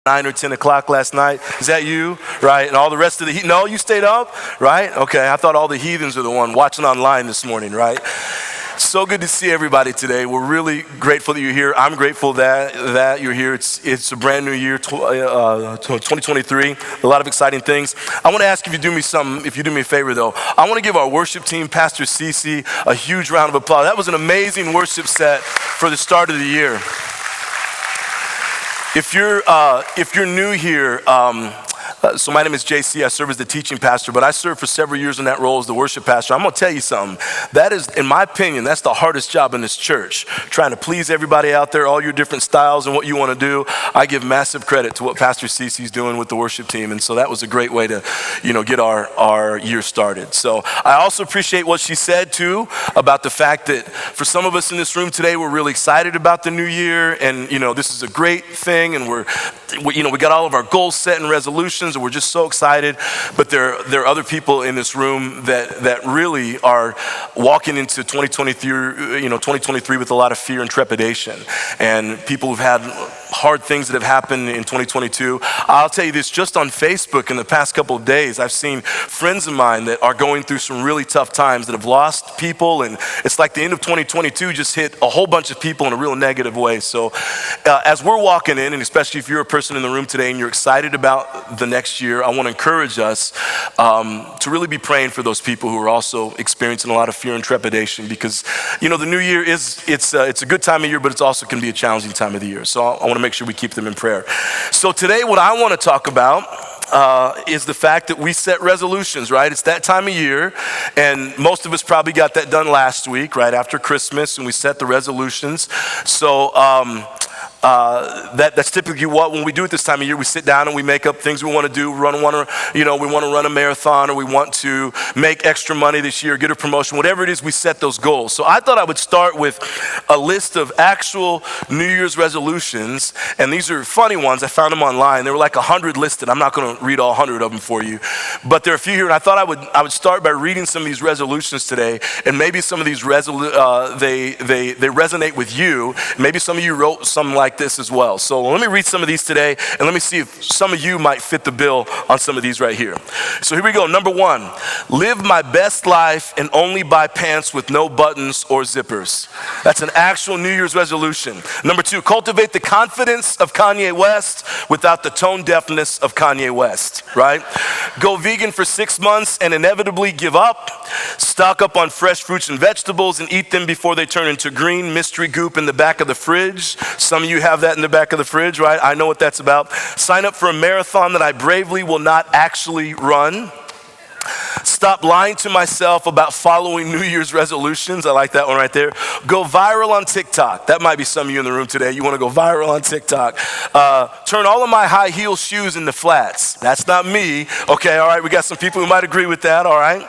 9 or 10 o'clock last night. Is that you? Right? And all the rest of the no, you stayed up? Right? Okay, I thought all the heathens are the one watching online this morning, right? So good to see everybody today. We're really grateful that you're here. I'm grateful that you're here. It's a brand new year, 2023. A lot of exciting things. I want to ask if you do me a favor though. I want to give our worship team, Pastor Cece, a huge round of applause. That was an amazing worship set for the start of the year. If you're new here, so my name is JC. I serve as the teaching pastor, but I served for several years in that role as the worship pastor. I'm going to tell you something. That is, in my opinion, that's the hardest job in this church. Trying to please everybody out there, all your different styles and what you want to do. I give massive credit to what Pastor Cece's doing with the worship team, and so that was a great way to, get our year started. So I also appreciate what she said too about the fact that for some of us in this room today, we're really excited about the new year, and this is a great thing, and we got all of our goals set and resolutions. And we're just so excited, but there are other people in this room that really are walking into 2023 with a lot of fear and trepidation, and people who've had hard things that have happened in 2022. I'll tell you this, just on Facebook in the past couple of days, I've seen friends of mine that are going through some really tough times that have lost people, and it's like the end of 2022 just hit a whole bunch of people in a real negative way. So as we're walking in, and especially if you're a person in the room today and you're excited about the next year, I want to encourage us to really be praying for those people who are also experiencing a lot of fear and trepidation, because the new year it's a good time of year, but it's also can be a challenging time of the year. So I want to make sure we keep them in prayer. So today what I want to talk about is the fact that we set resolutions, right? It's that time of year, and most of us probably got that done last week, right after Christmas, and we set the resolutions. So that's typically when we do it this time of year. We sit down and we make up things we want to do. We want to run a marathon, or we want to make extra money this year, get a promotion, whatever it is, we set those goals. So I thought I would start with a list of actual New Year's resolutions, and these are funny ones. I found them online. There were like 100 listed. I'm not going to read all 100 of them for you, but there are a few here, and I thought I would start by reading some of these resolutions today, and maybe some of these they resonate with you. Maybe some of you wrote something like this as well. So let me read some of these today, and let me see if some of you might fit the bill on some of these right here. So here we go. Number 1, live my best life and only buy pants with no buttons or zippers. That's an actual New Year's resolution. Number 2, cultivate the confidence of Kanye West without the tone deafness of Kanye West, right? Go vegan for 6 months and inevitably give up. Stock up on fresh fruits and vegetables and eat them before they turn into green mystery goop in the back of the fridge. Some of you have that in the back of the fridge, right? I know what that's about. Sign up for a marathon that I bravely will not actually run. Stop lying to myself about following New Year's resolutions. I like that one right there. Go viral on TikTok. That might be some of you in the room today. You want to go viral on TikTok. Turn all of my high heel shoes into flats. That's not me. Okay, all right. We got some people who might agree with that. All right.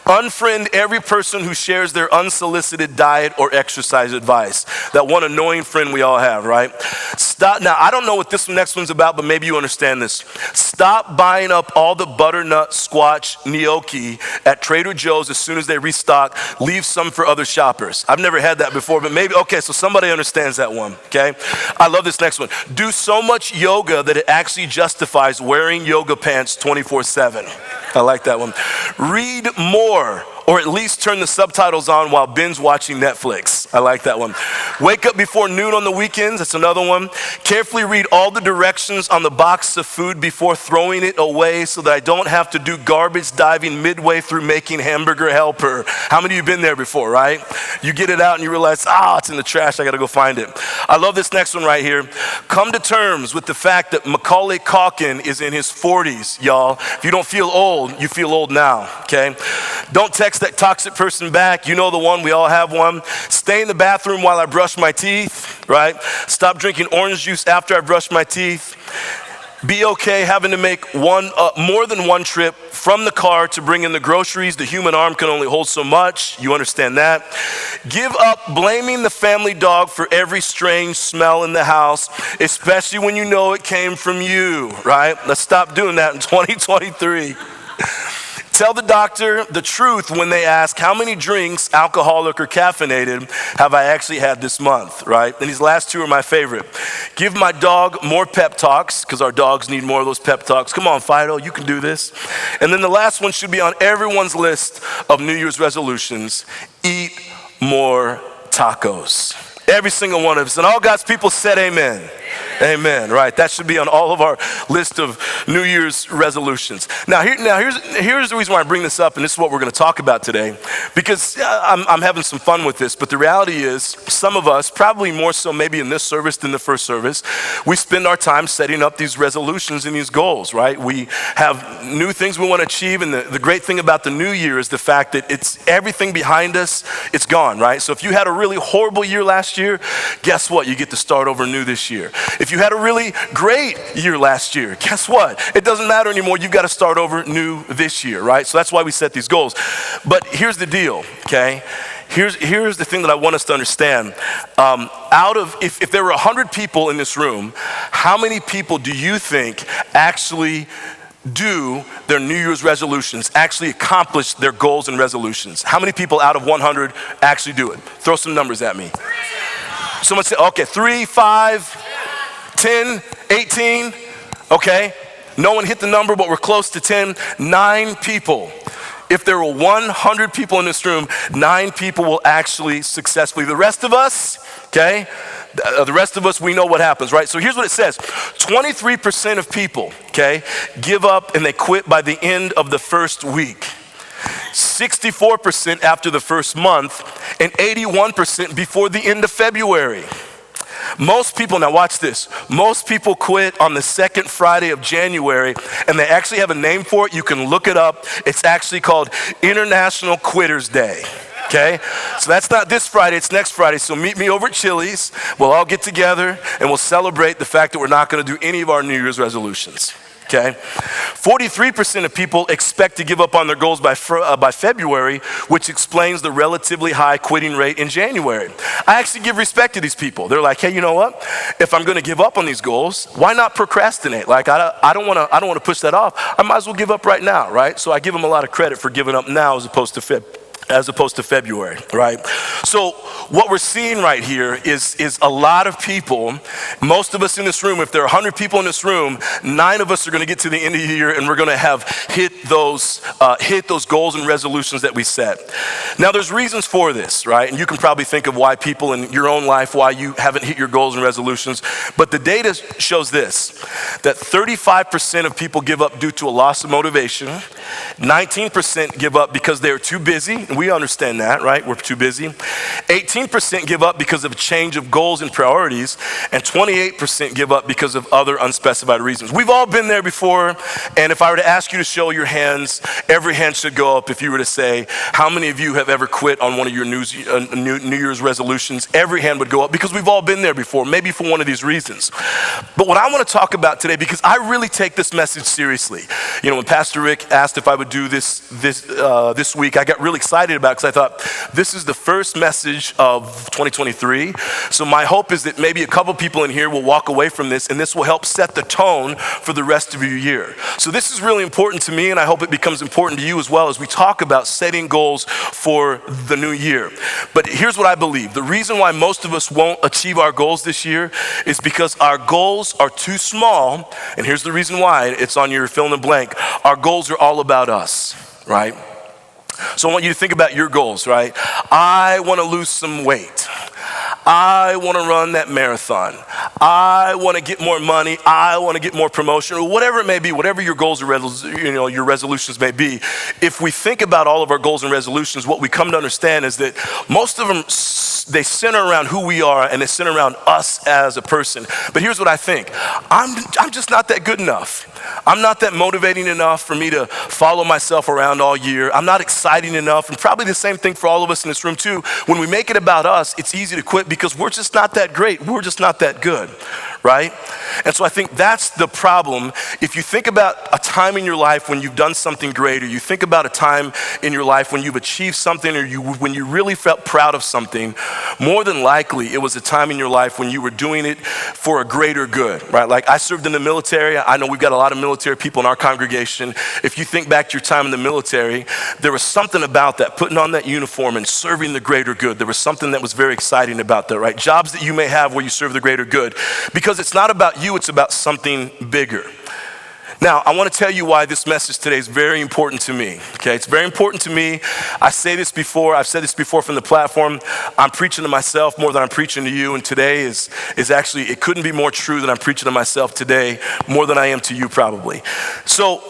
Unfriend every person who shares their unsolicited diet or exercise advice. That one annoying friend we all have, right? Stop. Now, I don't know what this next one's about, but maybe you understand this. Stop buying up all the butternut squash gnocchi at Trader Joe's as soon as they restock. Leave some for other shoppers. I've never had that before, but maybe, okay, so somebody understands that one, okay? I love this next one. Do so much yoga that it actually justifies wearing yoga pants 24/7. I like that one. Read more, or at least turn the subtitles on while binge watching Netflix. I like that one. Wake up before noon on the weekends. That's another one. Carefully read all the directions on the box of food before throwing it away so that I don't have to do garbage diving midway through making hamburger helper. How many of you have been there before, right? You get it out and you realize, it's in the trash. I got to go find it. I love this next one right here. Come to terms with the fact that Macaulay Culkin is in his 40s, y'all. If you don't feel old, you feel old now, okay? Don't text that toxic person back. You know the one, we all have one. Stay in the bathroom while I brush my teeth, right? Stop drinking orange juice after I brush my teeth. Be okay having to make more than one trip from the car to bring in the groceries. The human arm can only hold so much. You understand that. Give up blaming the family dog for every strange smell in the house, especially when you know it came from you, right? Let's stop doing that in 2023. Tell the doctor the truth when they ask how many drinks, alcoholic or caffeinated, have I actually had this month, right? And these last two are my favorite. Give my dog more pep talks, because our dogs need more of those pep talks. Come on, Fido, you can do this. And then the last one should be on everyone's list of New Year's resolutions. Eat more tacos. Every single one of us. And all God's people said amen. Amen, right? That should be on all of our list of New Year's resolutions. Here's the reason why I bring this up, and this is what we're going to talk about today, because I'm having some fun with this, but the reality is some of us, probably more so maybe in this service than the first service, we spend our time setting up these resolutions and these goals, right? We have new things we want to achieve, and the great thing about the new year is the fact that it's everything behind us, it's gone, right? So if you had a really horrible year last year, guess what? You get to start over new this year. If you had a really great year last year, guess what? It doesn't matter anymore. You've got to start over new this year, right? So that's why we set these goals. But here's the deal, okay? Here's the thing that I want us to understand. If there were 100 people in this room, how many people do you think actually do their New Year's resolutions, actually accomplish their goals and resolutions? How many people out of 100 actually do it? Throw some numbers at me. Someone say, okay, 3, 5, 10, 18, okay. No one hit the number, but we're close to 10. 9 people. If there were 100 people in this room, 9 people will actually successfully. The rest of us, okay, we know what happens, right? So here's what it says. 23% of people, okay, give up and they quit by the end of the first week. 64% after the first month, and 81% before the end of February. Most people, now watch this, most people quit on the second Friday of January, and they actually have a name for it. You can look it up. It's actually called International Quitters Day. Okay, so that's not this Friday, it's next Friday. So meet me over at Chili's. We'll all get together and we'll celebrate the fact that we're not going to do any of our New Year's resolutions. Okay, 43% of people expect to give up on their goals by February, which explains the relatively high quitting rate in January. I actually give respect to these people. They're like, hey, you know what? If I'm going to give up on these goals, why not procrastinate? Like I don't want to push that off. I might as well give up right now, right? So I give them a lot of credit for giving up now as opposed to February, right? So what we're seeing right here is a lot of people, most of us in this room, if there are 100 people in this room, 9 of us are going to get to the end of the year and we're going to have hit those goals and resolutions that we set. Now there's reasons for this, right? And you can probably think of why people in your own life, why you haven't hit your goals and resolutions, but the data shows this, that 35% of people give up due to a loss of motivation, 19% give up because they're too busy. We understand that, right? We're too busy. 18% give up because of a change of goals and priorities, and 28% give up because of other unspecified reasons. We've all been there before, and if I were to ask you to show your hands, every hand should go up if you were to say, how many of you have ever quit on one of your New Year's resolutions? Every hand would go up because we've all been there before, maybe for one of these reasons. But what I want to talk about today, because I really take this message seriously. You know, when Pastor Rick asked if I would do this week, I got really excited about it because I thought this is the first message of 2023. So my hope is that maybe a couple people in here will walk away from this and this will help set the tone for the rest of your year. So this is really important to me, and I hope it becomes important to you as well as we talk about setting goals for the new year. But here's what I believe. The reason why most of us won't achieve our goals this year is because our goals are too small, and here's the reason why. It's on your fill in the blank. Our goals are all about us, right? So I want you to think about your goals, right? I want to lose some weight. I want to run that marathon. I want to get more money. I want to get more promotion, or whatever it may be, whatever your goals or your resolutions may be. If we think about all of our goals and resolutions, what we come to understand is that most of them, they center around who we are and they center around us as a person. But here's what I think. I'm just not that good enough. I'm not that motivating enough for me to follow myself around all year. I'm not exciting enough, and probably the same thing for all of us in this room too. When we make it about us, it's easy to quit because we're just not that great. We're just not that good, right? And so I think that's the problem. If you think about a time in your life when you've done something great, or you think about a time in your life when you've achieved something, or when you really felt proud of something, more than likely it was a time in your life when you were doing it for a greater good, right? Like I served in the military. I know we've got a lot of military people in our congregation. If you think back to your time in the military, there was something about that, putting on that uniform and serving the greater good. There was something that was very exciting about that, right? Jobs that you may have where you serve the greater good, because it's not about you, it's about something bigger. Now, I want to tell you why this message today is very important to me, okay? It's very important to me. I've said this before from the platform. I'm preaching to myself more than I'm preaching to you, and today is actually, it couldn't be more true that I'm preaching to myself today more than I am to you probably. So,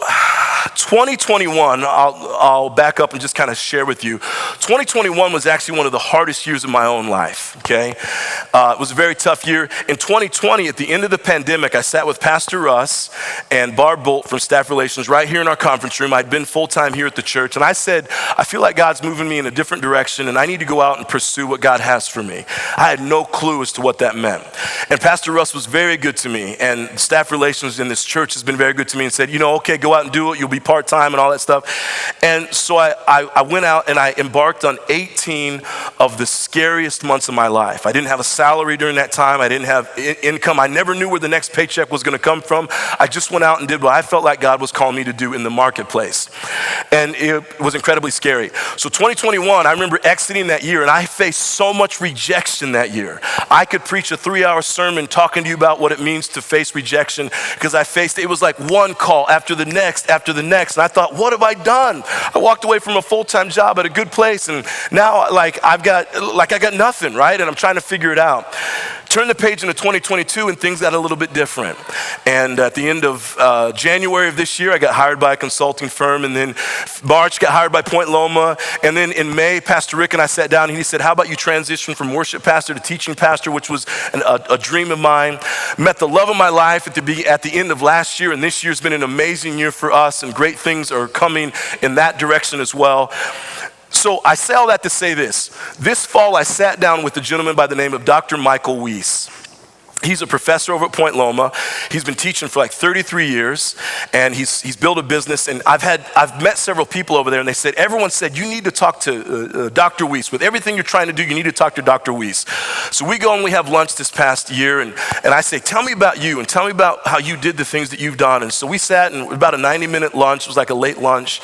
2021, I'll back up and just kind of share with you. 2021 was actually one of the hardest years of my own life, okay? It was a very tough year. In 2020, at the end of the pandemic, I sat with Pastor Russ and Barb Bolt from Staff Relations right here in our conference room. I'd been full-time here at the church, and I said, I feel like God's moving me in a different direction, and I need to go out and pursue what God has for me. I had no clue as to what that meant. And Pastor Russ was very good to me, and Staff Relations in this church has been very good to me and said, okay, go out and do it. You'll be part-time and all that stuff. And so I went out and I embarked on 18 of the scariest months of my life. I didn't have a salary during that time. I didn't have income. I never knew where the next paycheck was going to come from. I just went out and did what I felt like God was calling me to do in the marketplace. And it was incredibly scary. So 2021, I remember exiting that year, and I faced so much rejection that year. I could preach a 3-hour sermon talking to you about what it means to face rejection, because it was like one call after the next, and I thought, what have I done? I walked away from a full-time job at a good place, and now I got nothing, right? And I'm trying to figure it out. Turn the page into 2022, and things got a little bit different. And at the end of January of this year, I got hired by a consulting firm, and then March got hired by Point Loma, and then in May, Pastor Rick and I sat down, and he said, how about you transition from worship pastor to teaching pastor, which was a dream of mine. Met the love of my life at the end of last year, and this year's been an amazing year for us, and great things are coming in that direction as well. So I say all that to say this. This fall, I sat down with a gentleman by the name of Dr. Michael Weiss. He's a professor over at Point Loma. He's been teaching for like 33 years, and he's built a business. And I've met several people over there, and everyone said, you need to talk to Dr. Weiss. With everything you're trying to do, you need to talk to Dr. Weiss. So we go and we have lunch this past year, and I say, tell me about you, and tell me about how you did the things that you've done. And so we sat in about a 90-minute lunch. It was like a late lunch,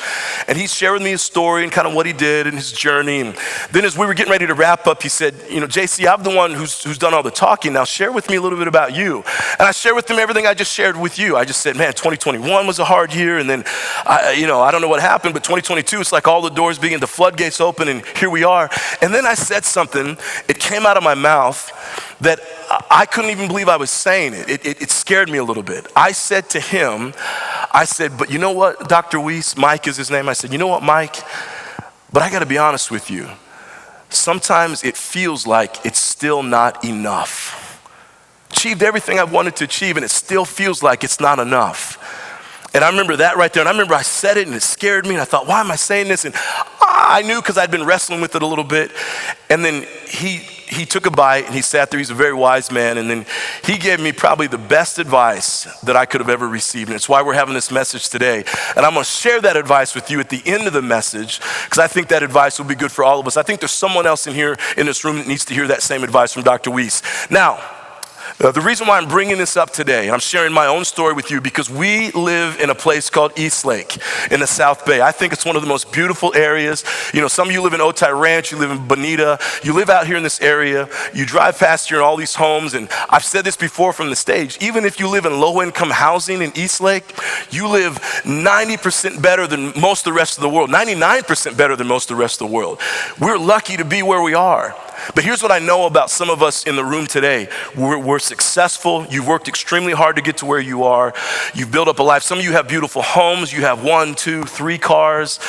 and he shared with me his story and kind of what he did and his journey. And then as we were getting ready to wrap up, he said, JC, I'm the one who's done all the talking. Now share with me a little bit about you. And I shared with him everything I just shared with you. I just said, man, 2021 was a hard year, and then I don't know what happened, but 2022, it's like all the doors began, the floodgates open, and here we are. And then I said something, it came out of my mouth that I couldn't even believe I was saying it. It scared me a little bit. I said to him, but you know what, Dr. Weiss, Mike is his name. I said, you know what, Mike, but I got to be honest with you. Sometimes it feels like it's still not enough. Achieved everything I wanted to achieve, and it still feels like it's not enough. And I remember that right there, and I remember I said it, and it scared me, and I thought, why am I saying this? And I knew, because I'd been wrestling with it a little bit. And then he took a bite, and he sat there. He's a very wise man, and then he gave me probably the best advice that I could have ever received, and it's why we're having this message today. And I'm going to share that advice with you at the end of the message, because I think that advice will be good for all of us. I think there's someone else in here in this room that needs to hear that same advice from Dr. Weiss. Now, the reason why I'm bringing this up today, and I'm sharing my own story with you, because we live in a place called Eastlake in the South Bay. I think it's one of the most beautiful areas. Some of you live in Otay Ranch, you live in Bonita, you live out here in this area, you drive past here in all these homes, and I've said this before from the stage, even if you live in low-income housing in Eastlake, you live 90% better than most of the rest of the world, 99% better than most of the rest of the world. We're lucky to be where we are. But here's what I know about some of us in the room today. We're successful. You've worked extremely hard to get to where you are. You've built up a life. Some of you have beautiful homes. You have 1, 2, 3 cars.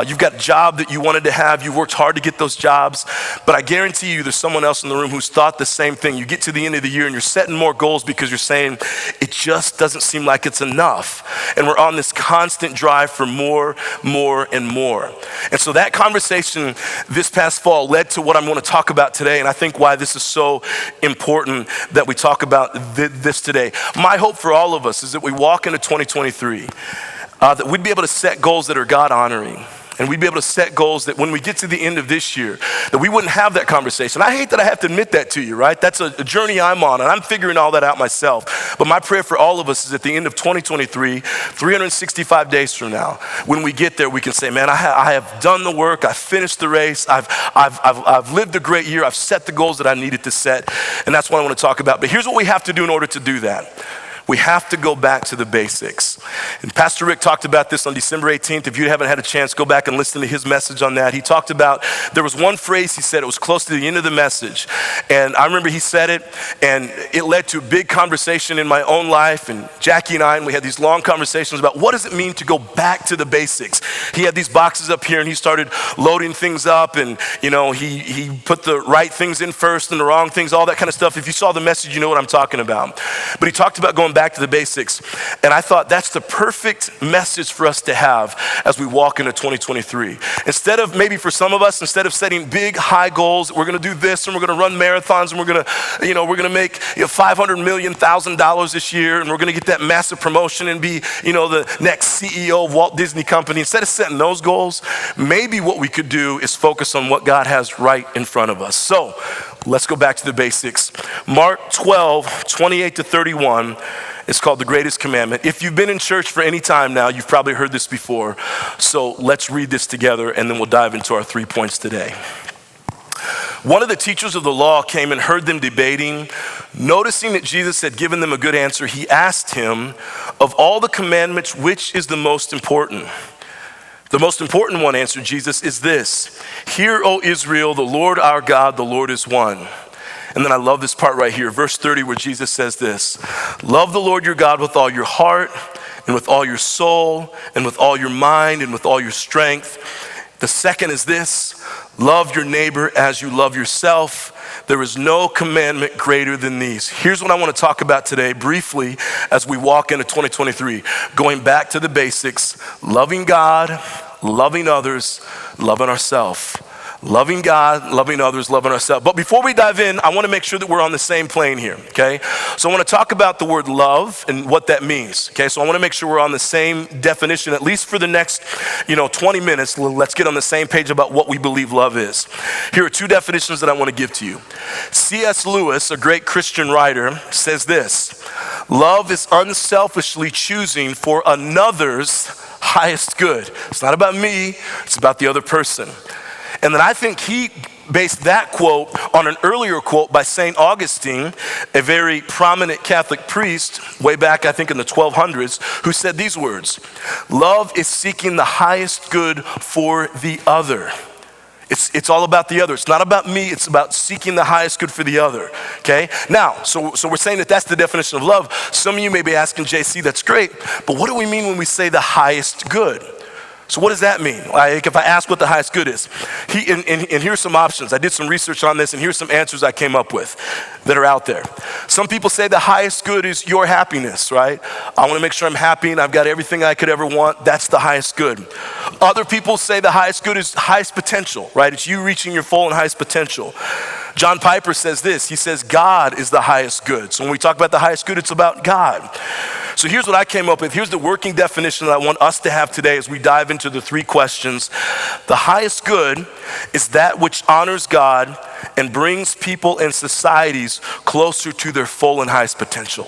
You've got a job that you wanted to have. You worked hard to get those jobs. But I guarantee you there's someone else in the room who's thought the same thing. You get to the end of the year and you're setting more goals because you're saying, it just doesn't seem like it's enough. And we're on this constant drive for more, and more. And so that conversation this past fall led to what I'm going to talk about about today, and I think why this is so important that we talk about this today. My hope for all of us is that we walk into 2023, that we'd be able to set goals that are God-honoring. And we'd be able to set goals that when we get to the end of this year, that we wouldn't have that conversation. I hate that I have to admit that to you, right? That's a journey I'm on, and I'm figuring all that out myself. But my prayer for all of us is at the end of 2023, 365 days from now, when we get there, we can say, man, I have done the work, I've finished the race, I've lived a great year, I've set the goals that I needed to set, and that's what I want to talk about. But here's what we have to do in order to do that. We have to go back to the basics. And Pastor Rick talked about this on December 18th. If you haven't had a chance, go back and listen to his message on that. He talked about, there was one phrase he said, it was close to the end of the message. And I remember he said it, and it led to a big conversation in my own life. And Jackie and I, and we had these long conversations about what does it mean to go back to the basics. He had these boxes up here, and he started loading things up. And, you know, he put the right things in first and the wrong things, all that kind of stuff. If you saw the message, you know what I'm talking about. But he talked about going back to the basics. And I thought that's the perfect message for us to have as we walk into 2023. Instead of, maybe for some of us, instead of setting big, high goals, we're going to do this and we're going to run marathons and we're going to make $500 million this year and we're going to get that massive promotion and be, the next CEO of Walt Disney Company. Instead of setting those goals, maybe what we could do is focus on what God has right in front of us. So let's go back to the basics. Mark 12, 28 to 31. It's called the greatest commandment. If you've been in church for any time now, you've probably heard this before. So let's read this together and then we'll dive into our 3 points today. One of the teachers of the law came and heard them debating. Noticing that Jesus had given them a good answer, he asked him, of all the commandments, which is the most important? The most important one, answered Jesus, is this: Hear, O Israel, the Lord our God, the Lord is one. And then I love this part right here, verse 30, where Jesus says this: love the Lord your God with all your heart and with all your soul and with all your mind and with all your strength. The second is this: love your neighbor as you love yourself. There is no commandment greater than these. Here's what I want to talk about today briefly as we walk into 2023. Going back to the basics: loving God, loving others, loving ourselves. Loving God, loving others, loving ourselves. But before we dive in, I want to make sure that we're on the same plane here, okay? So I want to talk about the word love and what that means, okay? So I want to make sure we're on the same definition, at least for the next, 20 minutes. Let's get on the same page about what we believe love is. Here are 2 definitions that I want to give to you. C.S. Lewis, a great Christian writer, says this: love is unselfishly choosing for another's highest good. It's not about me, it's about the other person. And then I think he based that quote on an earlier quote by St. Augustine, a very prominent Catholic priest way back, I think in the 1200s, who said these words: love is seeking the highest good for the other. It's all about the other. It's not about me. It's about seeking the highest good for the other, okay? Now, so we're saying that that's the definition of love. Some of you may be asking, JC, that's great, but what do we mean when we say the highest good? So what does that mean? Like, if I ask what the highest good is, and here's some options. I did some research on this, and here's some answers I came up with that are out there. Some people say the highest good is your happiness, right? I want to make sure I'm happy and I've got everything I could ever want. That's the highest good. Other people say the highest good is highest potential, right? It's you reaching your full and highest potential. John Piper says this. He says God is the highest good. So when we talk about the highest good, it's about God. So here's what I came up with. Here's the working definition that I want us to have today as we dive into the 3 questions. The highest good is that which honors God and brings people and societies closer to their full and highest potential.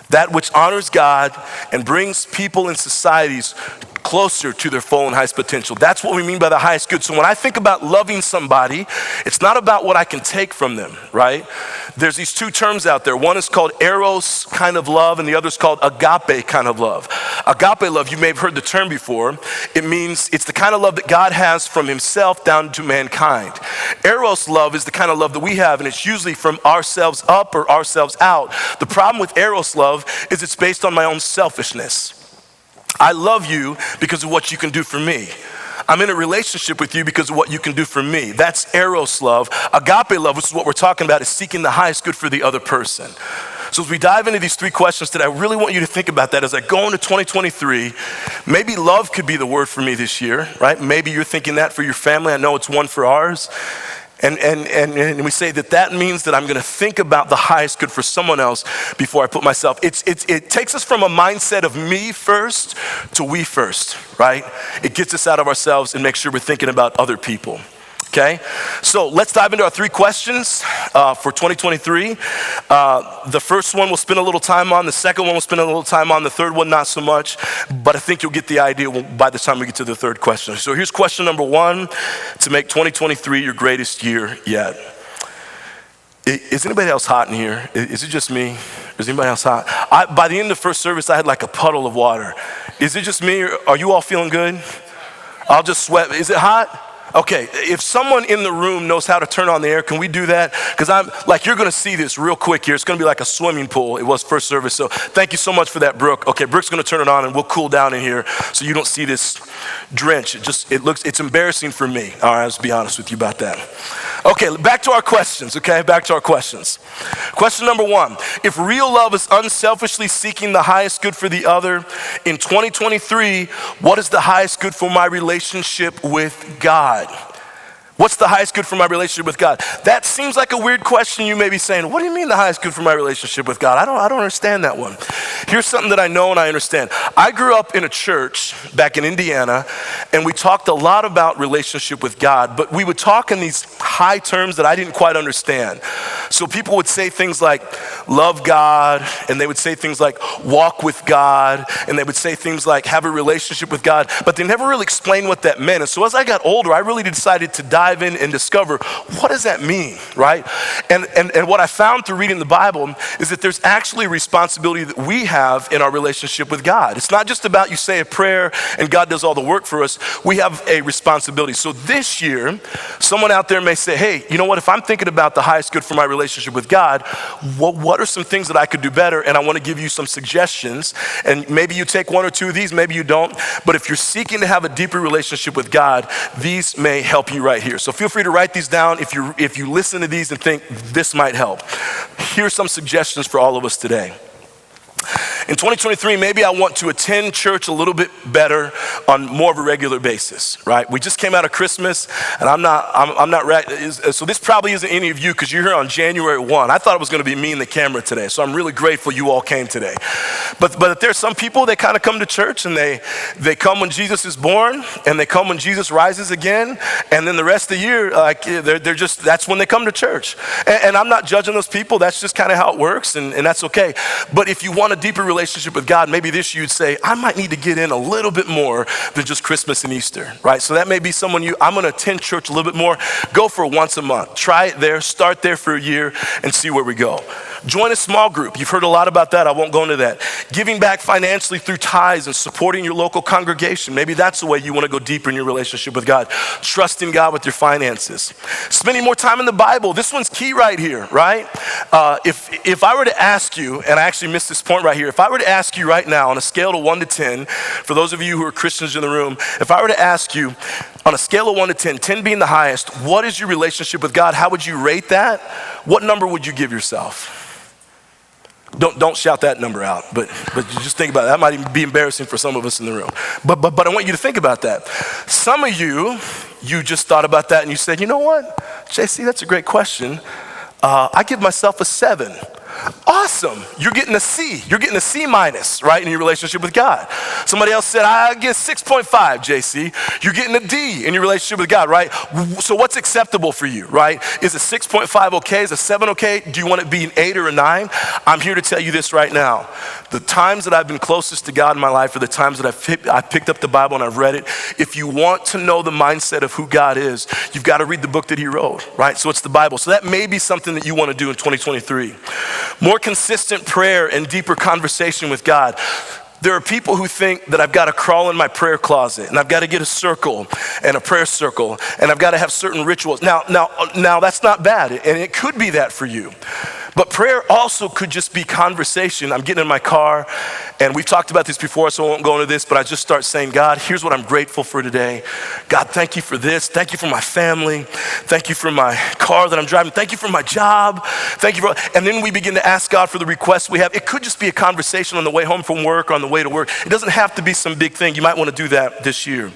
That which honors God and brings people and societies closer to their full and highest potential. That's what we mean by the highest good. So when I think about loving somebody, it's not about what I can take from them, right? There's these 2 terms out there. One is called eros kind of love, and the other is called agape kind of love. Agape love, you may have heard the term before. It means it's the kind of love that God has from himself down to mankind. Eros love is the kind of love that we have, and it's usually from ourselves up or ourselves out. The problem with eros love is it's based on my own selfishness. I love you because of what you can do for me. I'm in a relationship with you because of what you can do for me. That's eros love. Agape love, which is what we're talking about, is seeking the highest good for the other person. So as we dive into these 3 questions today, I really want you to think about that as I go into 2023. Maybe love could be the word for me this year, right? Maybe you're thinking that for your family. I know it's one for ours. And we say that means that I'm going to think about the highest good for someone else before I put myself. It takes us from a mindset of me first to we first, right? It gets us out of ourselves and makes sure we're thinking about other people. Okay, so let's dive into our 3 questions for 2023. The first one we'll spend a little time on. The second one we'll spend a little time on. The third one not so much, but I think you'll get the idea by the time we get to the third question. So here's question number 1 to make 2023 your greatest year yet. Is anybody else hot in here? Is it just me? Is anybody else hot? By the end of the first service, I had like a puddle of water. Is it just me, or are you all feeling good? I'll just sweat. Is it hot? Okay, if someone in the room knows how to turn on the air, can we do that? Because you're gonna see this real quick here. It's gonna be like a swimming pool. It was first service, so thank you so much for that, Brooke. Okay, Brooke's gonna turn it on and we'll cool down in here so you don't see this drench. It's embarrassing for me. All right, let's be honest with you about that. Okay, back to our questions, okay? Back to our questions. Question number 1, if real love is unselfishly seeking the highest good for the other, in 2023, what is the highest good for my relationship with God? What's the highest good for my relationship with God? That seems like a weird question. You may be saying, what do you mean the highest good for my relationship with God? I don't understand that one. Here's something that I know and I understand. I grew up in a church back in Indiana, and we talked a lot about relationship with God, but we would talk in these high terms that I didn't quite understand. So people would say things like love God, and they would say things like walk with God, and they would say things like have a relationship with God, but they never really explained what that meant. And so as I got older, I really decided to dive in and discover, what does that mean, right? And what I found through reading the Bible is that there's actually a responsibility that we have in our relationship with God. It's not just about you say a prayer and God does all the work for us. We have a responsibility. So this year, someone out there may say, hey, you know what? If I'm thinking about the highest good for my relationship with God, what are some things that I could do better? And I want to give you some suggestions. And maybe you take 1 or 2 of these, maybe you don't. But if you're seeking to have a deeper relationship with God, these may help you right here. So feel free to write these down if you listen to these and think this might help. Here's some suggestions for all of us today. In 2023, maybe I want to attend church a little bit better on more of a regular basis, right? We just came out of Christmas, and I'm not so this probably isn't any of you because you're here on January 1. I thought it was going to be me and the camera today, so I'm really grateful you all came today. But there's some people that kind of come to church, and they come when Jesus is born, and they come when Jesus rises again, and then the rest of the year, they're just, that's when they come to church. And I'm not judging those people. That's just kind of how it works, and that's okay. But if you want a deeper relationship with God, maybe this you'd say, I might need to get in a little bit more than just Christmas and Easter, right? So that may be someone I'm going to attend church a little bit more. Go for once a month. Try it there. Start there for a year and see where we go. Join a small group. You've heard a lot about that. I won't go into that. Giving back financially through tithes and supporting your local congregation. Maybe that's the way you want to go deeper in your relationship with God. Trusting God with your finances. Spending more time in the Bible. This one's key right here, right? If I were to ask you, and I actually missed this point right here, if I were to ask you right now on a scale of 1 to 10, for those of you who are Christians in the room, if I were to ask you on a scale of 1 to 10, 10 being the highest, what is your relationship with God? How would you rate that? What number would you give yourself? Don't shout that number out, but just think about it. That might even be embarrassing for some of us in the room. But I want you to think about that. Some of you just thought about that and you said, you know what, JC, that's a great question. I give myself a 7. Awesome. You're getting a C. You're getting a C minus, right, in your relationship with God. Somebody else said, I get 6.5, JC. You're getting a D in your relationship with God, right? So what's acceptable for you, right? Is a 6.5 okay? Is a 7 okay? Do you want it to be an 8 or a 9? I'm here to tell you this right now. The times that I've been closest to God in my life are the times that I've picked up the Bible and I've read it. If you want to know the mindset of who God is, you've got to read the book that he wrote, right? So it's the Bible. So that may be something that you want to do in 2023. More consistent prayer and deeper conversation with God. There are people who think that I've got to crawl in my prayer closet and I've got to get a circle and a prayer circle and I've got to have certain rituals. Now that's not bad, and it could be that for you. But prayer also could just be conversation. I'm getting in my car And we've talked about this before, so I won't go into this, but I just start saying, God, here's what I'm grateful for today. God, thank you for this. Thank you for my family. Thank you for my car that I'm driving. Thank you for my job. Thank you for, and then we begin to ask God for the requests we have. It could just be a conversation on the way home from work or on the way to work. It doesn't have to be some big thing. You might want to do that this year.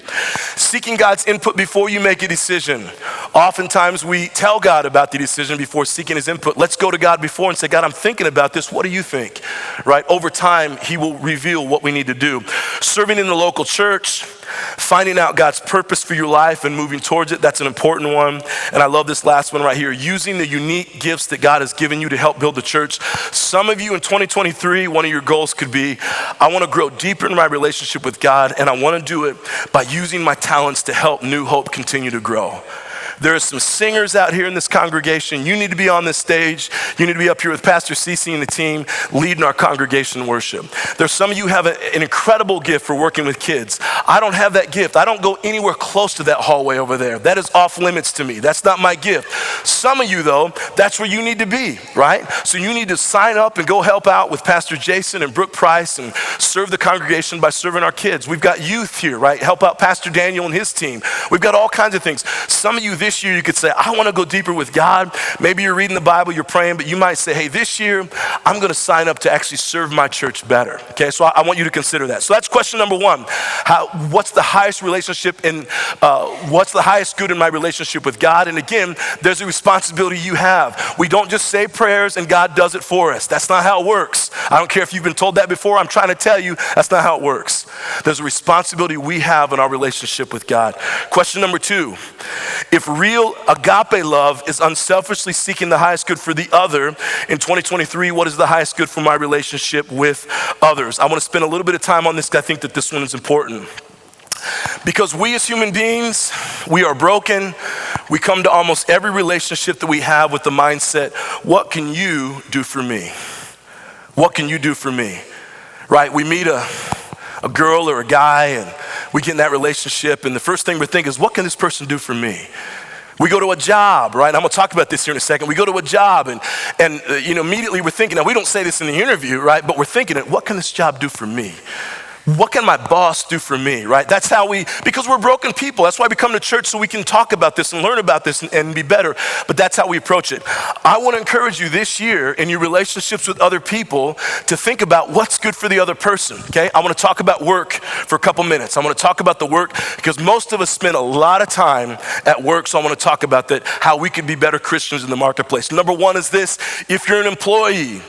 Seeking God's input before you make a decision. Oftentimes we tell God about the decision before seeking his input. Let's go to God before and say, God, I'm thinking about this. What do you think? Right? Over time, he will reveal what we need to do. Serving in the local church, finding out God's purpose for your life and moving towards it, that's an important one. And I love this last one right here, using the unique gifts that God has given you to help build the church. Some of you in 2023, one of your goals could be, I want to grow deeper in my relationship with God, and I want to do it by using my talents to help New Hope continue to grow. There are some singers out here in this congregation. You need to be on this stage. You need to be up here with Pastor Cece and the team leading our congregation worship. There's some of you have an incredible gift for working with kids. I don't have that gift. I don't go anywhere close to that hallway over there. That is off limits to me. That's not my gift. Some of you though, that's where you need to be, right? So you need to sign up and go help out with Pastor Jason and Brooke Price and serve the congregation by serving our kids. We've got youth here, right? Help out Pastor Daniel and his team. We've got all kinds of things. Some of you this year, you could say, I want to go deeper with God. Maybe you're reading the Bible, you're praying, but you might say, hey, this year, I'm going to sign up to actually serve my church better. Okay, so I want you to consider that. So that's question number one. What's the highest relationship in, what's the highest good in my relationship with God? And again, there's a responsibility you have. We don't just say prayers and God does it for us. That's not how it works. I don't care if you've been told that before. I'm trying to tell you, that's not how it works. There's a responsibility we have in our relationship with God. Question number two, if real agape love is unselfishly seeking the highest good for the other, in 2023, what is the highest good for my relationship with others? I want to spend a little bit of time on this because I think that this one is important. Because we as human beings, we are broken. We come to almost every relationship that we have with the mindset, what can you do for me? What can you do for me? Right? We meet a girl or a guy and we get in that relationship and the first thing we think is, what can this person do for me? We go to a job, right? I'm gonna talk about this here in a second. We go to a job and immediately we're thinking, now we don't say this in the interview, right? But we're thinking, what can this job do for me? What can my boss do for me, right? That's how because we're broken people. That's why we come to church so we can talk about this and learn about this and be better. But that's how we approach it. I want to encourage you this year in your relationships with other people to think about what's good for the other person, okay? I want to talk about work for a couple minutes. I want to talk about the work because most of us spend a lot of time at work. So I want to talk about that, how we can be better Christians in the marketplace. Number one is this, if you're an employee,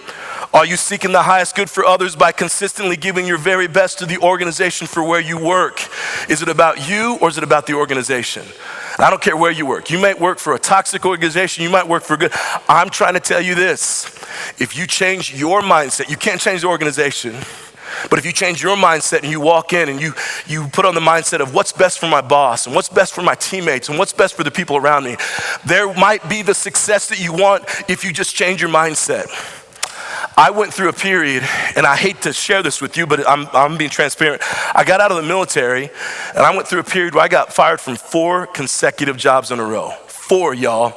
are you seeking the highest good for others by consistently giving your very best to the organization for where you work? Is it about you or is it about the organization? I don't care where you work. You might work for a toxic organization. You might work for good. I'm trying to tell you this. If you change your mindset, you can't change the organization. But if you change your mindset and you walk in and you put on the mindset of what's best for my boss and what's best for my teammates and what's best for the people around me, there might be the success that you want if you just change your mindset. I went through a period, and I hate to share this with you, but I'm being transparent. I got out of the military, and I went through a period where I got fired from 4 consecutive jobs in a row. 4, y'all.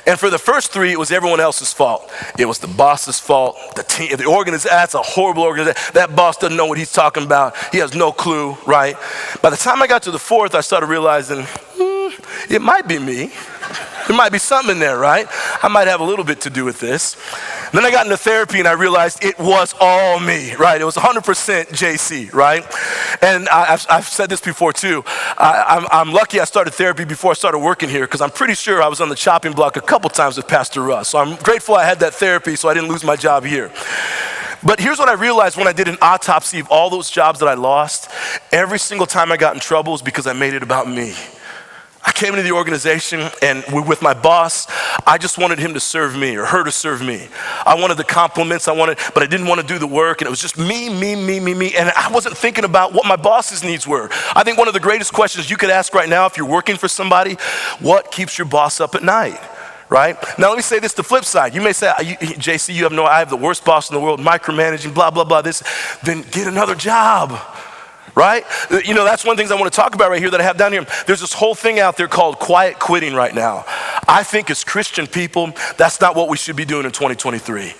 And for the first 3, it was everyone else's fault. It was the boss's fault, the team, the organization. That's a horrible organization. That boss doesn't know what he's talking about. He has no clue, right? By the time I got to the 4th, I started realizing, it might be me. There might be something in there, right? I might have a little bit to do with this. Then I got into therapy and I realized it was all me, right? It was 100% JC, right? And I've said this before too. I'm lucky I started therapy before I started working here because I'm pretty sure I was on the chopping block a couple times with Pastor Russ. So I'm grateful I had that therapy so I didn't lose my job here. But here's what I realized when I did an autopsy of all those jobs that I lost. Every single time I got in trouble was because I made it about me. I came into the organization and with my boss, I just wanted him to serve me or her to serve me. I wanted the compliments, but I didn't want to do the work, and it was just me. And I wasn't thinking about what my boss's needs were. I think one of the greatest questions you could ask right now if you're working for somebody, what keeps your boss up at night? Right? Now let me say this, the flip side. You may say, JC, I have the worst boss in the world, micromanaging, blah, blah, blah, this. Then get another job. Right? That's one of the things I want to talk about right here that I have down here. There's this whole thing out there called quiet quitting right now. I think as Christian people, that's not what we should be doing in 2023.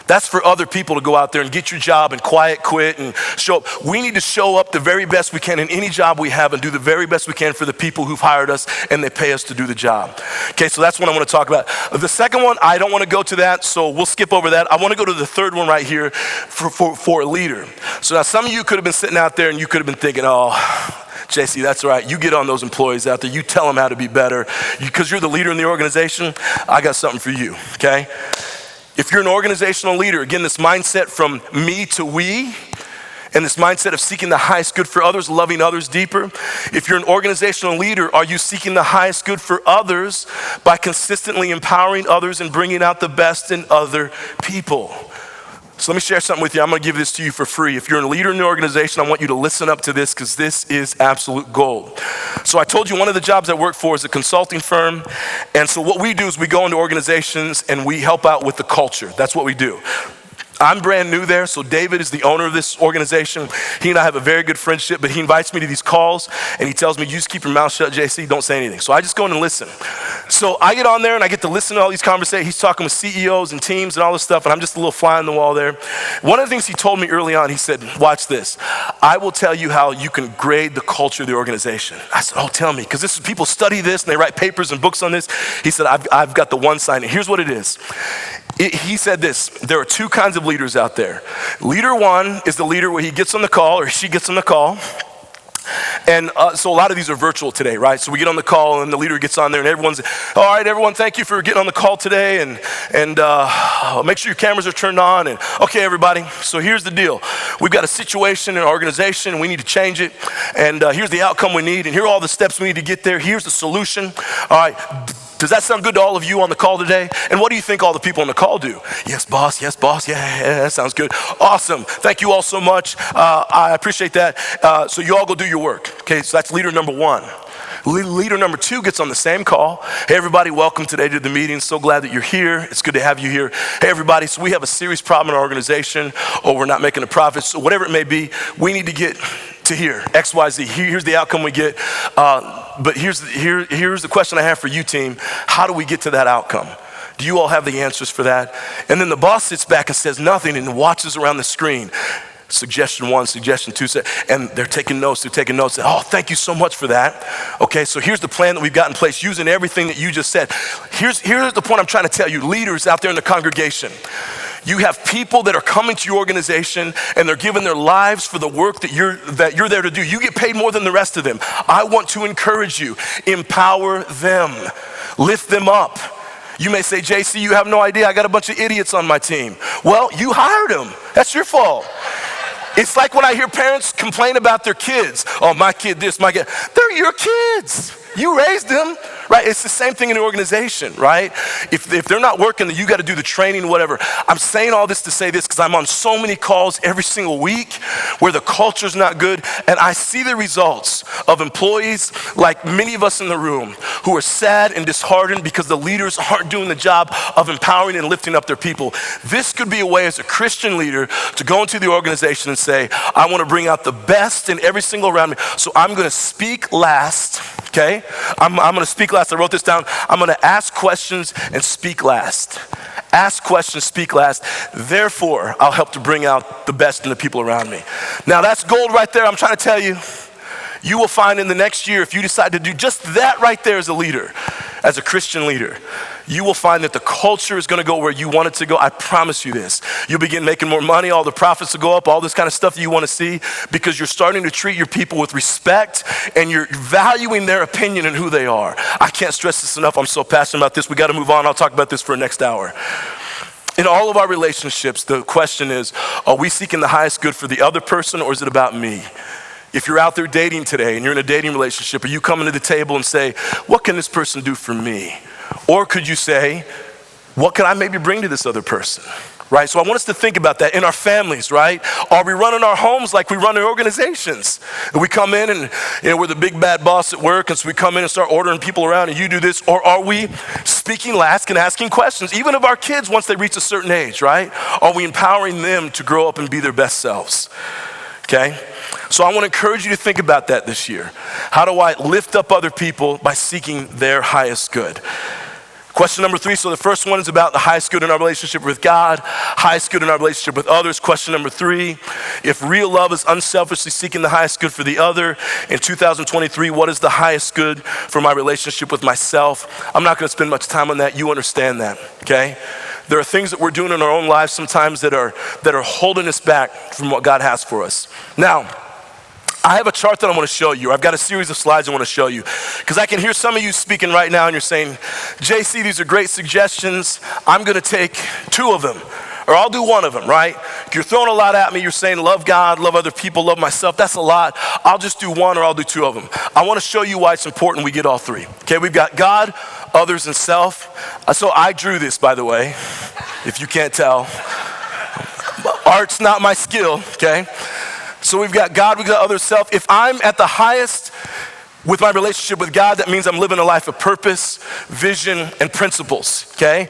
That's for other people to go out there and get your job and quiet quit and show up. We need to show up the very best we can in any job we have and do the very best we can for the people who've hired us and they pay us to do the job. Okay, so that's what I want to talk about. The second one, I don't want to go to that, so we'll skip over that. I want to go to the third one right here for a leader. So now some of you could have been sitting out there and you could have been thinking, oh, JC, that's right. You get on those employees out there. You tell them how to be better. Because you're the leader in the organization, I got something for you, okay? If you're an organizational leader, again, this mindset from me to we, and this mindset of seeking the highest good for others, loving others deeper. If you're an organizational leader, are you seeking the highest good for others by consistently empowering others and bringing out the best in other people? So let me share something with you. I'm going to give this to you for free. If you're a leader in the organization, I want you to listen up to this because this is absolute gold. So I told you one of the jobs I work for is a consulting firm. And so what we do is we go into organizations and we help out with the culture. That's what we do. I'm brand new there, so David is the owner of this organization. He and I have a very good friendship, but he invites me to these calls, and he tells me, you just keep your mouth shut, JC, don't say anything. So I just go in and listen. So I get on there, and I get to listen to all these conversations. He's talking with CEOs and teams and all this stuff, and I'm just a little fly on the wall there. One of the things he told me early on, he said, watch this. I will tell you how you can grade the culture of the organization. I said, oh, tell me, because people study this, and they write papers and books on this. He said, I've got the one sign. Here's what it is. He said this, there are two kinds of leaders out there. Leader one is the leader where he gets on the call or she gets on the call. And so a lot of these are virtual today, right? So we get on the call and the leader gets on there and everyone's, all right, everyone, thank you for getting on the call today. And make sure your cameras are turned on. And okay, everybody, so here's the deal. We've got a situation in our organization and we need to change it. And here's the outcome we need. And here are all the steps we need to get there. Here's the solution. All right. Does that sound good to all of you on the call today? And what do you think all the people on the call do? Yes, boss. Yeah, that sounds good. Awesome. Thank you all so much. I appreciate that. So you all go do your work. Okay, so that's leader number one. Leader number two gets on the same call. Hey, everybody, welcome today to the meeting. So glad that you're here. It's good to have you here. Hey, everybody, so we have a serious problem in our organization, or we're not making a profit. So whatever it may be, we need to get to here, X, Y, Z. Here's the outcome we get. But here's the question I have for you, team. How do we get to that outcome? Do you all have the answers for that? And then the boss sits back and says nothing and watches around the screen. Suggestion one, suggestion two, and they're taking notes. Oh, thank you so much for that. Okay, so here's the plan that we've got in place using everything that you just said. Here's the point I'm trying to tell you, leaders out there in the congregation. You have people that are coming to your organization and they're giving their lives for the work that you're there to do. You get paid more than the rest of them. I want to encourage you, empower them, lift them up. You may say, JC, you have no idea. I got a bunch of idiots on my team. Well, you hired them. That's your fault. It's like when I hear parents complain about their kids. Oh, my kid this, my kid. They're your kids. You raised them, right? It's the same thing in the organization, right? If they're not working, then you got to do the training, whatever. I'm saying all this to say this because I'm on so many calls every single week where the culture's not good, and I see the results of employees like many of us in the room who are sad and disheartened because the leaders aren't doing the job of empowering and lifting up their people. This could be a way as a Christian leader to go into the organization and say, I want to bring out the best in every single around me, so I'm going to speak last. Okay, I'm going to speak last. I wrote this down. I'm going to ask questions and speak last. Ask questions, speak last. Therefore, I'll help to bring out the best in the people around me. Now, that's gold right there. I'm trying to tell you. You will find in the next year, if you decide to do just that right there as a leader, as a Christian leader, you will find that the culture is going to go where you want it to go. I promise you this. You'll begin making more money, all the profits will go up, all this kind of stuff that you want to see, because you're starting to treat your people with respect and you're valuing their opinion and who they are. I can't stress this enough. I'm so passionate about this. We got to move on. I'll talk about this for the next hour. In all of our relationships, the question is, are we seeking the highest good for the other person, or is it about me? If you're out there dating today and you're in a dating relationship, are you coming to the table and say, what can this person do for me? Or could you say, what can I maybe bring to this other person? Right? So I want us to think about that in our families, right? Are we running our homes like we run our organizations? And we come in and we're the big bad boss at work, and so we come in and start ordering people around and you do this. Or are we speaking last and asking questions, even of our kids once they reach a certain age, right? Are we empowering them to grow up and be their best selves? Okay? So I want to encourage you to think about that this year. How do I lift up other people by seeking their highest good? Question number 3, so the first one is about the highest good in our relationship with God, highest good in our relationship with others. Question number 3, if real love is unselfishly seeking the highest good for the other, in 2023, what is the highest good for my relationship with myself? I'm not gonna spend much time on that. You understand that, okay? There are things that we're doing in our own lives sometimes that are holding us back from what God has for us. Now, I have a chart that I want to show you. I've got a series of slides I want to show you because I can hear some of you speaking right now and you're saying, JC, these are great suggestions. I'm going to take 2 of them or I'll do 1 of them, right? You're throwing a lot at me. You're saying love God, love other people, love myself. That's a lot. I'll just do 1 or I'll do 2 of them. I want to show you why it's important we get all 3. Okay, we've got God, others, and self. So I drew this, by the way, if you can't tell. Art's not my skill, okay? So we've got God, we've got other self. If I'm at the highest with my relationship with God, that means I'm living a life of purpose, vision, and principles, okay?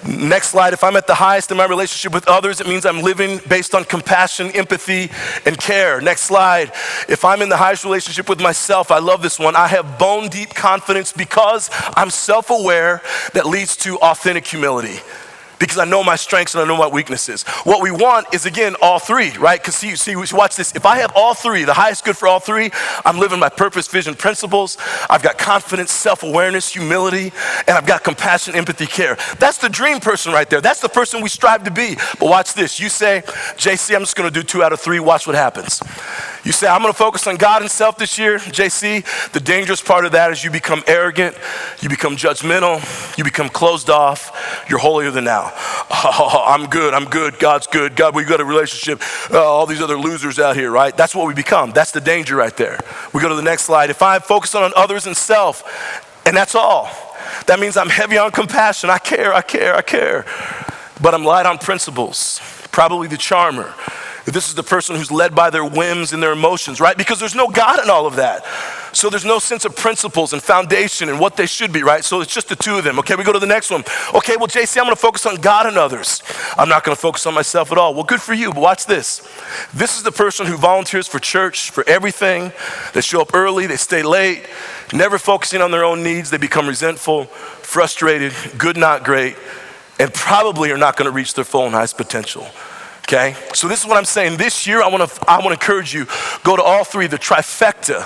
Next slide, if I'm at the highest in my relationship with others, it means I'm living based on compassion, empathy, and care. Next slide, if I'm in the highest relationship with myself, I love this one, I have bone deep confidence because I'm self-aware that leads to authentic humility. Because I know my strengths and I know my weaknesses. What we want is, again, all 3, right? Because see, watch this. If I have all 3, the highest good for all 3, I'm living my purpose, vision, principles. I've got confidence, self-awareness, humility, and I've got compassion, empathy, care. That's the dream person right there. That's the person we strive to be. But watch this. You say, JC, I'm just going to do 2 out of 3. Watch what happens. You say, I'm going to focus on God and self this year. JC, the dangerous part of that is you become arrogant, you become judgmental, you become closed off, you're holier than thou. Oh, I'm good, God's good. God, we got a relationship. All these other losers out here, right? That's what we become. That's the danger right there. We go to the next slide. If I focus on others and self, and that's all, that means I'm heavy on compassion. I care. But I'm light on principles, probably the charmer. This is the person who's led by their whims and their emotions, right? Because there's no God in all of that. So there's no sense of principles and foundation and what they should be, right? So it's just the 2 of them. Okay, we go to the next one. Okay, well, JC, I'm going to focus on God and others. I'm not going to focus on myself at all. Well, good for you, but watch this. This is the person who volunteers for church, for everything. They show up early, they stay late, never focusing on their own needs. They become resentful, frustrated, good, not great, and probably are not going to reach their full and highest potential. Okay, so this is what I'm saying. This year, I want to encourage you, go to all 3, the trifecta.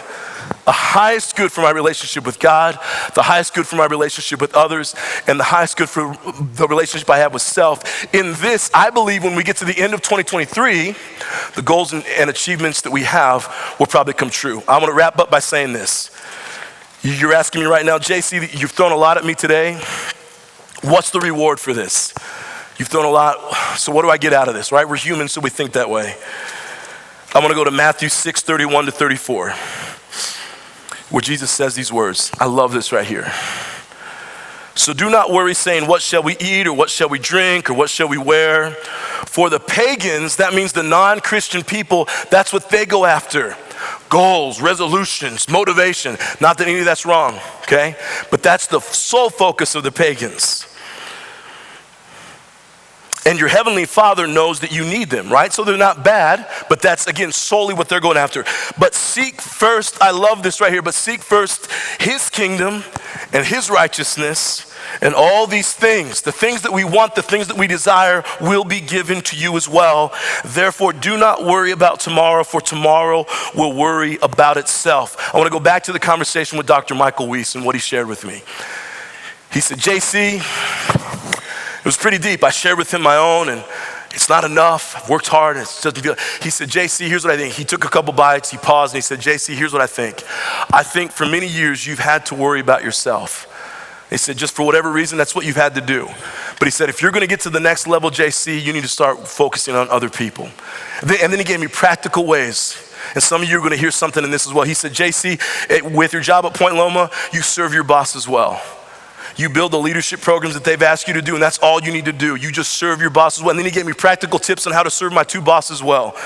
The highest good for my relationship with God, the highest good for my relationship with others, and the highest good for the relationship I have with self. In this, I believe when we get to the end of 2023, the goals and achievements that we have will probably come true. I want to wrap up by saying this. You're asking me right now, JC, you've thrown a lot at me today. What's the reward for this? You've thrown a lot, so what do I get out of this, right? We're human, so we think that way. I want to go to Matthew 6:31-34, where Jesus says these words. I love this right here. So do not worry saying, what shall we eat, or what shall we drink, or what shall we wear? For the pagans, that means the non-Christian people, that's what they go after. Goals, resolutions, motivation. Not that any of that's wrong, okay? But that's the sole focus of the pagans. And your heavenly Father knows that you need them, right? So they're not bad, but that's, again, solely what they're going after. But seek first, I love this right here, but seek first his kingdom and his righteousness, and all these things, the things that we want, the things that we desire, will be given to you as well. Therefore, do not worry about tomorrow, for tomorrow will worry about itself. I want to go back to the conversation with Dr. Michael Weiss and what he shared with me. He said, JC, it was pretty deep. I shared with him my own, and it's not enough. I've worked hard. And it doesn't feel. He said, JC, here's what I think. He took a couple bites. He paused, and he said, JC, here's what I think. I think for many years, you've had to worry about yourself. He said, just for whatever reason, that's what you've had to do. But he said, if you're going to get to the next level, JC, you need to start focusing on other people. And then he gave me practical ways. And some of you are going to hear something in this as well. He said, JC, with your job at Point Loma, you serve your boss as well. You build the leadership programs that they've asked you to do, and that's all you need to do. You just serve your boss as well. And then he gave me practical tips on how to serve my 2 bosses well.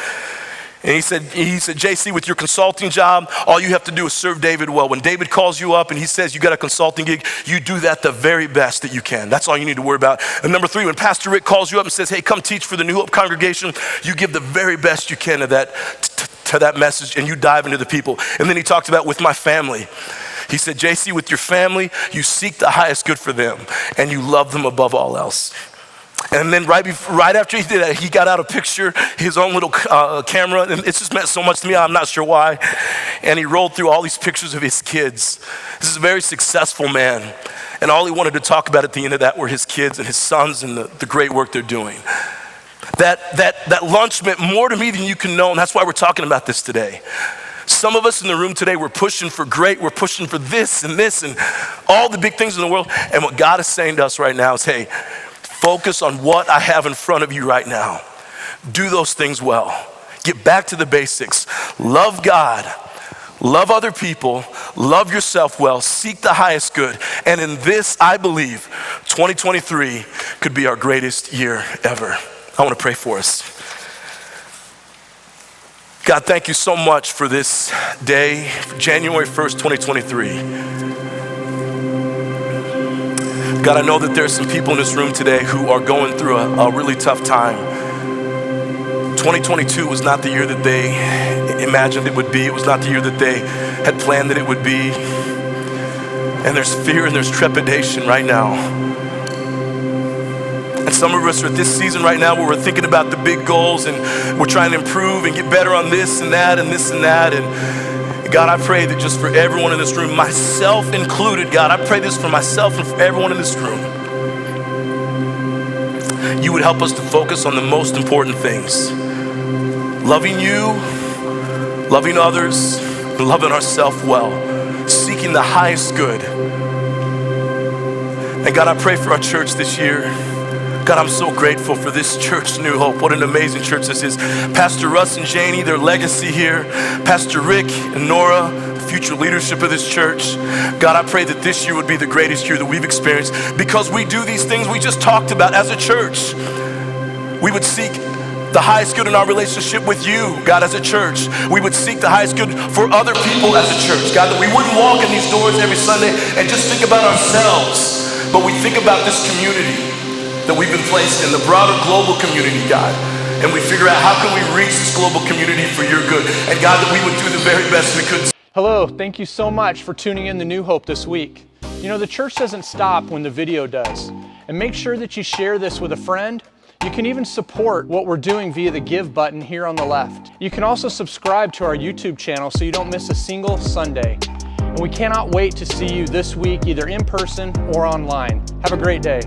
And he said, JC, with your consulting job, all you have to do is serve David well. When David calls you up and he says you got a consulting gig, you do that the very best that you can. That's all you need to worry about. And number 3, when Pastor Rick calls you up and says, hey, come teach for the New Hope congregation, you give the very best you can to that message, and you dive into the people. And then he talked about with my family. He said, JC, with your family, you seek the highest good for them, and you love them above all else. And then right after he did that, he got out a picture, his own little camera, and it just meant so much to me, I'm not sure why. And he rolled through all these pictures of his kids. This is a very successful man, and all he wanted to talk about at the end of that were his kids and his sons and the great work they're doing. That lunch meant more to me than you can know, and that's why we're talking about this today. Some of us in the room today, we're pushing for great, we're pushing for this and all the big things in the world, and what God is saying to us right now is, hey, focus on what I have in front of you right now. Do those things well. Get back to the basics. Love God, love other people, love yourself well, seek the highest good, and in this, I believe, 2023 could be our greatest year ever. I want to pray for us. God, thank you so much for this day, January 1st, 2023. God, I know that there's some people in this room today who are going through a really tough time. 2022 was not the year that they imagined it would be. It was not the year that they had planned that it would be. And there's fear and there's trepidation right now. And some of us are at this season right now where we're thinking about the big goals and we're trying to improve and get better on this and that and this and that. And God, I pray that just for everyone in this room, myself included, God, I pray this for myself and for everyone in this room. You would help us to focus on the most important things. Loving you, loving others, and loving ourselves well. Seeking the highest good. And God, I pray for our church this year. God, I'm so grateful for this church, New Hope. What an amazing church this is. Pastor Russ and Janie, their legacy here. Pastor Rick and Nora, the future leadership of this church. God, I pray that this year would be the greatest year that we've experienced because we do these things we just talked about as a church. We would seek the highest good in our relationship with you, God, as a church. We would seek the highest good for other people as a church. God, that we wouldn't walk in these doors every Sunday and just think about ourselves, but we think about this community that we've been placed in, the broader global community, God. And we figure out how can we reach this global community for your good. And God, that we would do the very best we could. Hello, thank you so much for tuning in to New Hope this week. You know, the church doesn't stop when the video does. And make sure that you share this with a friend. You can even support what we're doing via the Give button here on the left. You can also subscribe to our YouTube channel so you don't miss a single Sunday. And we cannot wait to see you this week, either in person or online. Have a great day.